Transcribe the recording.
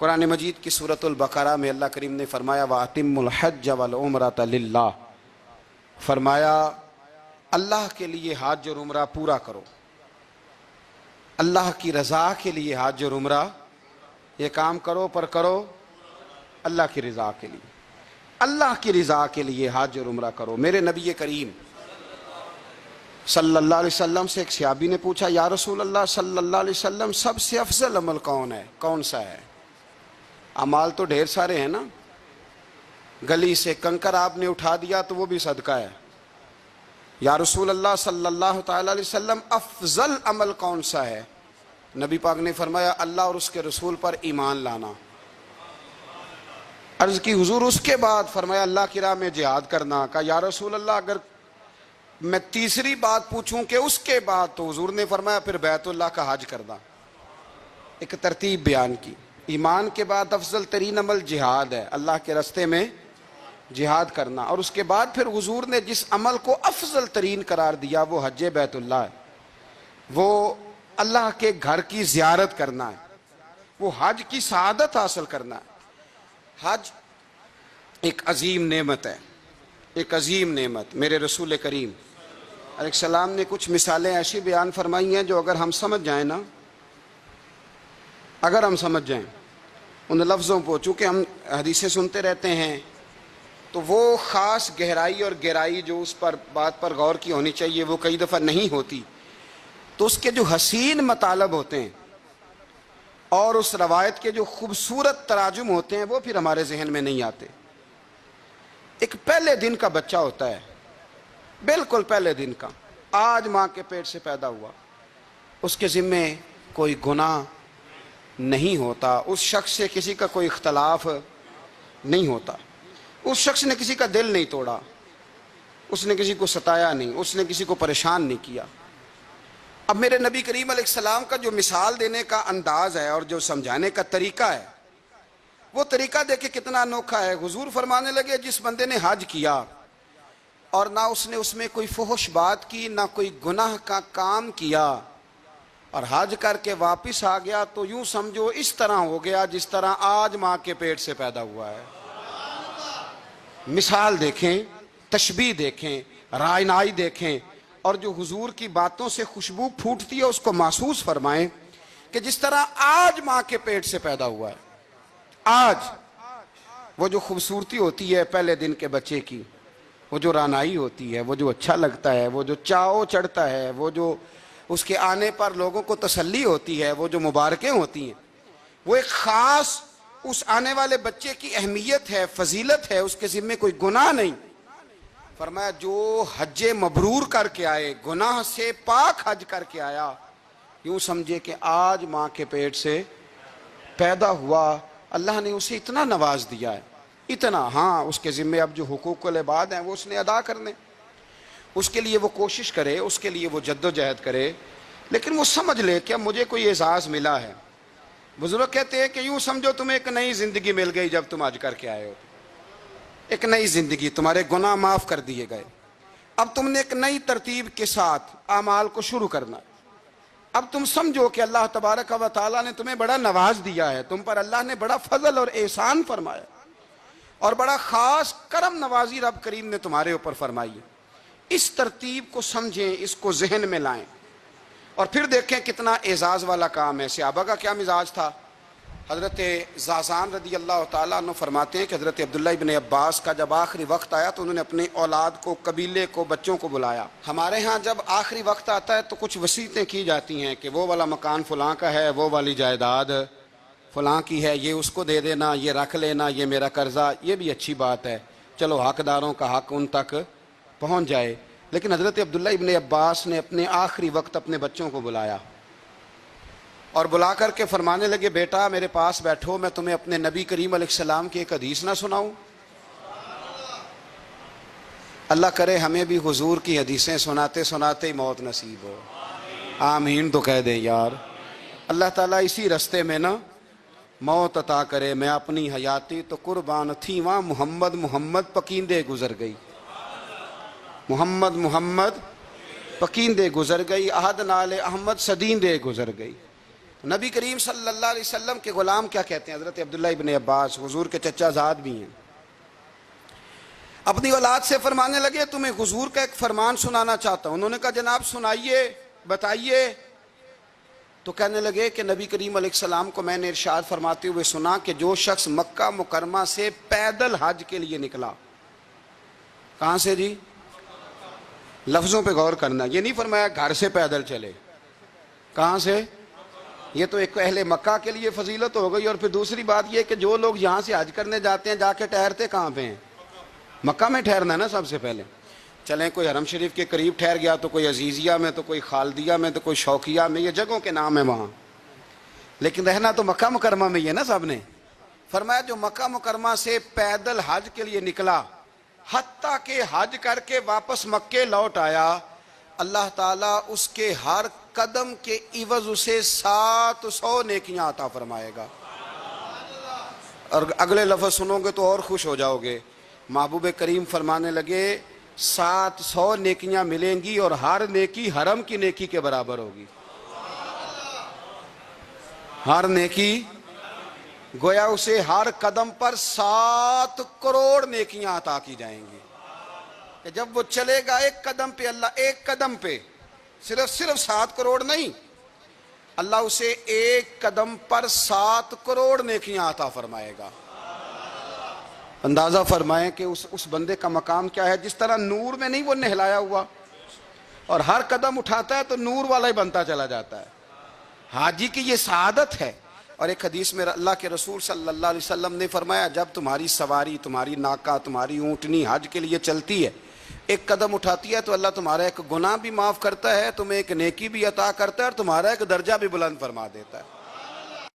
قرآن مجید کی سورۃ البقرہ میں اللہ کریم نے فرمایا وَأَتِمُّ الْحَجَّ وَالْعُمْرَةَ لِلَّهِ، فرمایا اللہ کے لیے حج اور عمرہ پورا کرو، اللہ کی رضا کے لیے حج اور عمرہ یہ کام کرو، پر کرو اللہ کی رضا کے لیے، اللہ کی رضا کے لیے حج اور عمرہ کرو۔ میرے نبی کریم صلی اللہ علیہ وسلم سے ایک صحابی نے پوچھا یا رسول اللہ صلی اللہ علیہ وسلم سب سے افضل عمل کون ہے، کون سا ہے؟ اعمال تو ڈھیر سارے ہیں نا، گلی سے کنکر آپ نے اٹھا دیا تو وہ بھی صدقہ ہے۔ یا رسول اللہ صلی اللہ تعالی علیہ وسلم افضل عمل کون سا ہے؟ نبی پاک نے فرمایا اللہ اور اس کے رسول پر ایمان لانا۔ عرض کی حضور اس کے بعد؟ فرمایا اللہ کی راہ میں جہاد کرنا۔ کہا یا رسول اللہ اگر میں تیسری بات پوچھوں کہ اس کے بعد؟ تو حضور نے فرمایا پھر بیت اللہ کا حج کرنا۔ ایک ترتیب بیان کی، ایمان کے بعد افضل ترین عمل جہاد ہے، اللہ کے راستے میں جہاد کرنا، اور اس کے بعد پھر حضور نے جس عمل کو افضل ترین قرار دیا وہ حج بیت اللہ ہے، وہ اللہ کے گھر کی زیارت کرنا ہے، وہ حج کی سعادت حاصل کرنا ہے۔ حج ایک عظیم نعمت ہے، ایک عظیم نعمت۔ میرے رسول کریم علیہ السلام نے کچھ مثالیں ایسی بیان فرمائی ہیں جو اگر ہم سمجھ جائیں نا، اگر ہم سمجھ جائیں ان لفظوں کو، چونکہ ہم حدیثیں سنتے رہتے ہیں تو وہ خاص گہرائی اور گہرائی جو اس پر بات پر غور کی ہونی چاہیے وہ کئی دفعہ نہیں ہوتی، تو اس کے جو حسین مطالب ہوتے ہیں اور اس روایت کے جو خوبصورت تراجم ہوتے ہیں وہ پھر ہمارے ذہن میں نہیں آتے۔ ایک پہلے دن کا بچہ ہوتا ہے، بالکل پہلے دن کا، آج ماں کے پیٹ سے پیدا ہوا، اس کے ذمے کوئی گناہ نہیں ہوتا، اس شخص سے کسی کا کوئی اختلاف نہیں ہوتا، اس شخص نے کسی کا دل نہیں توڑا، اس نے کسی کو ستایا نہیں، اس نے کسی کو پریشان نہیں کیا۔ اب میرے نبی کریم علیہ السلام کا جو مثال دینے کا انداز ہے اور جو سمجھانے کا طریقہ ہے وہ طریقہ دیکھیں کتنا انوکھا ہے۔ حضور فرمانے لگے جس بندے نے حج کیا اور نہ اس نے اس میں کوئی فحش بات کی، نہ کوئی گناہ کا کام کیا، اور حج کر کے واپس آ گیا تو یوں سمجھو اس طرح ہو گیا جس طرح آج ماں کے پیٹ سے پیدا ہوا ہے۔ مثال دیکھیں، تشبیہ دیکھیں، رائنائی دیکھیں، اور جو حضور کی باتوں سے خوشبو پھوٹتی ہے اس کو محسوس فرمائیں کہ جس طرح آج ماں کے پیٹ سے پیدا ہوا ہے، آج وہ جو خوبصورتی ہوتی ہے پہلے دن کے بچے کی، وہ جو رانائی ہوتی ہے، وہ جو اچھا لگتا ہے، وہ جو چاؤ چڑھتا ہے، وہ جو اس کے آنے پر لوگوں کو تسلی ہوتی ہے، وہ جو مبارکیں ہوتی ہیں، وہ ایک خاص اس آنے والے بچے کی اہمیت ہے، فضیلت ہے، اس کے ذمے کوئی گناہ نہیں۔ فرمایا جو حج مبرور کر کے آئے، گناہ سے پاک حج کر کے آیا، یوں سمجھے کہ آج ماں کے پیٹ سے پیدا ہوا، اللہ نے اسے اتنا نواز دیا ہے، اتنا۔ ہاں اس کے ذمے اب جو حقوق العباد ہیں وہ اس نے ادا کرنے، اس کے لیے وہ کوشش کرے، اس کے لیے وہ جد و جہد کرے، لیکن وہ سمجھ لے کہ اب مجھے کوئی اعزاز ملا ہے۔ بزرگ کہتے ہیں کہ یوں سمجھو تمہیں ایک نئی زندگی مل گئی جب تم حج کر کے آئے ہو، ایک نئی زندگی، تمہارے گناہ معاف کر دیے گئے، اب تم نے ایک نئی ترتیب کے ساتھ اعمال کو شروع کرنا۔ اب تم سمجھو کہ اللہ تبارک و تعالیٰ نے تمہیں بڑا نواز دیا ہے، تم پر اللہ نے بڑا فضل اور احسان فرمایا، اور بڑا خاص کرم نوازی رب کریم نے تمہارے اوپر فرمائی ہے۔ اس ترتیب کو سمجھیں، اس کو ذہن میں لائیں، اور پھر دیکھیں کتنا اعزاز والا کام ہے۔ صحابہ کا کیا مزاج تھا؟ حضرت زازان رضی اللہ تعالیٰ عنہ فرماتے ہیں کہ حضرت عبداللہ ابن عباس کا جب آخری وقت آیا تو انہوں نے اپنے اولاد کو، قبیلے کو، بچوں کو بلایا۔ ہمارے ہاں جب آخری وقت آتا ہے تو کچھ وصیتیں کی جاتی ہیں کہ وہ والا مکان فلاں کا ہے، وہ والی جائیداد فلاں کی ہے، یہ اس کو دے دینا، یہ رکھ لینا، یہ میرا قرضہ۔ یہ بھی اچھی بات ہے، چلو حقداروں کا حق ان تک پہنچ جائے۔ لیکن حضرت عبداللہ ابن عباس نے اپنے آخری وقت اپنے بچوں کو بلایا اور بلا کر کے فرمانے لگے بیٹا میرے پاس بیٹھو، میں تمہیں اپنے نبی کریم علیہ السلام کی ایک حدیث نہ سناؤں؟ اللہ کرے ہمیں بھی حضور کی حدیثیں سناتے سناتے ہی موت نصیب ہو، آمین تو کہہ دیں یار۔ اللہ تعالیٰ اسی رستے میں نا موت عطا کرے۔ میں اپنی حیاتی تو قربان تھی وہاں محمد محمد پکیندے گزر گئی، محمد محمد پکیندے گزر گئی، احد نال احمد صدیندے گزر گئی۔ نبی کریم صلی اللہ علیہ وسلم کے غلام کیا کہتے ہیں؟ حضرت عبداللہ ابن عباس حضور کے چچا زاد بھی ہیں، اپنی اولاد سے فرمانے لگے تمہیں حضور کا ایک فرمان سنانا چاہتا ہوں۔ انہوں نے کہا جناب سنائیے، بتائیے۔ تو کہنے لگے کہ نبی کریم علیہ السلام کو میں نے ارشاد فرماتے ہوئے سنا کہ جو شخص مکہ مکرمہ سے پیدل حج کے لیے نکلا، کہاں سے جی؟ لفظوں پہ غور کرنا، یہ نہیں فرمایا گھر سے پیدل چلے، کہاں سے؟ یہ تو ایک اہل مکہ کے لیے فضیلت ہو گئی، اور پھر دوسری بات یہ کہ جو لوگ یہاں سے حج کرنے جاتے ہیں جا کے ٹھہرتے کہاں پہ ہیں؟ مکہ میں ٹھہرنا ہے نا سب سے پہلے۔ چلیں کوئی حرم شریف کے قریب ٹھہر گیا تو کوئی عزیزیہ میں، تو کوئی خالدیہ میں، تو کوئی شوقیہ میں، یہ جگہوں کے نام ہیں وہاں، لیکن رہنا تو مکہ مکرمہ میں ہی ہے نا سب نے۔ فرمایا جو مکہ مکرمہ سے پیدل حج کے لیے نکلا، حتیٰ کہ حج کر کے واپس مکے لوٹ آیا، اللہ تعالیٰ اس کے ہر قدم کے عوض اسے 700 نیکیاں عطا فرمائے گا۔ اور اگلے لفظ سنو گے تو اور خوش ہو جاؤ گے۔ محبوب کریم فرمانے لگے 700 نیکیاں ملیں گی، اور ہر نیکی حرم کی نیکی کے برابر ہوگی۔ ہر نیکی گویا اسے ہر قدم پر 7 کروڑ نیکیاں عطا کی جائیں گی، کہ جب وہ چلے گا ایک قدم پہ، اللہ ایک قدم پہ صرف 7 کروڑ نہیں، اللہ اسے ایک قدم پر 7 کروڑ نیکیاں عطا فرمائے گا۔ اندازہ فرمائیں کہ اس بندے کا مقام کیا ہے۔ جس طرح نور میں نہیں وہ نہلایا ہوا، اور ہر قدم اٹھاتا ہے تو نور والا ہی بنتا چلا جاتا ہے، حاجی کی یہ سعادت ہے۔ اور ایک حدیث میں اللہ کے رسول صلی اللہ علیہ وسلم نے فرمایا جب تمہاری سواری، تمہاری ناکہ، تمہاری اونٹنی حج کے لیے چلتی ہے، ایک قدم اٹھاتی ہے تو اللہ تمہارا ایک گناہ بھی معاف کرتا ہے، تمہیں ایک نیکی بھی عطا کرتا ہے، اور تمہارا ایک درجہ بھی بلند فرما دیتا ہے۔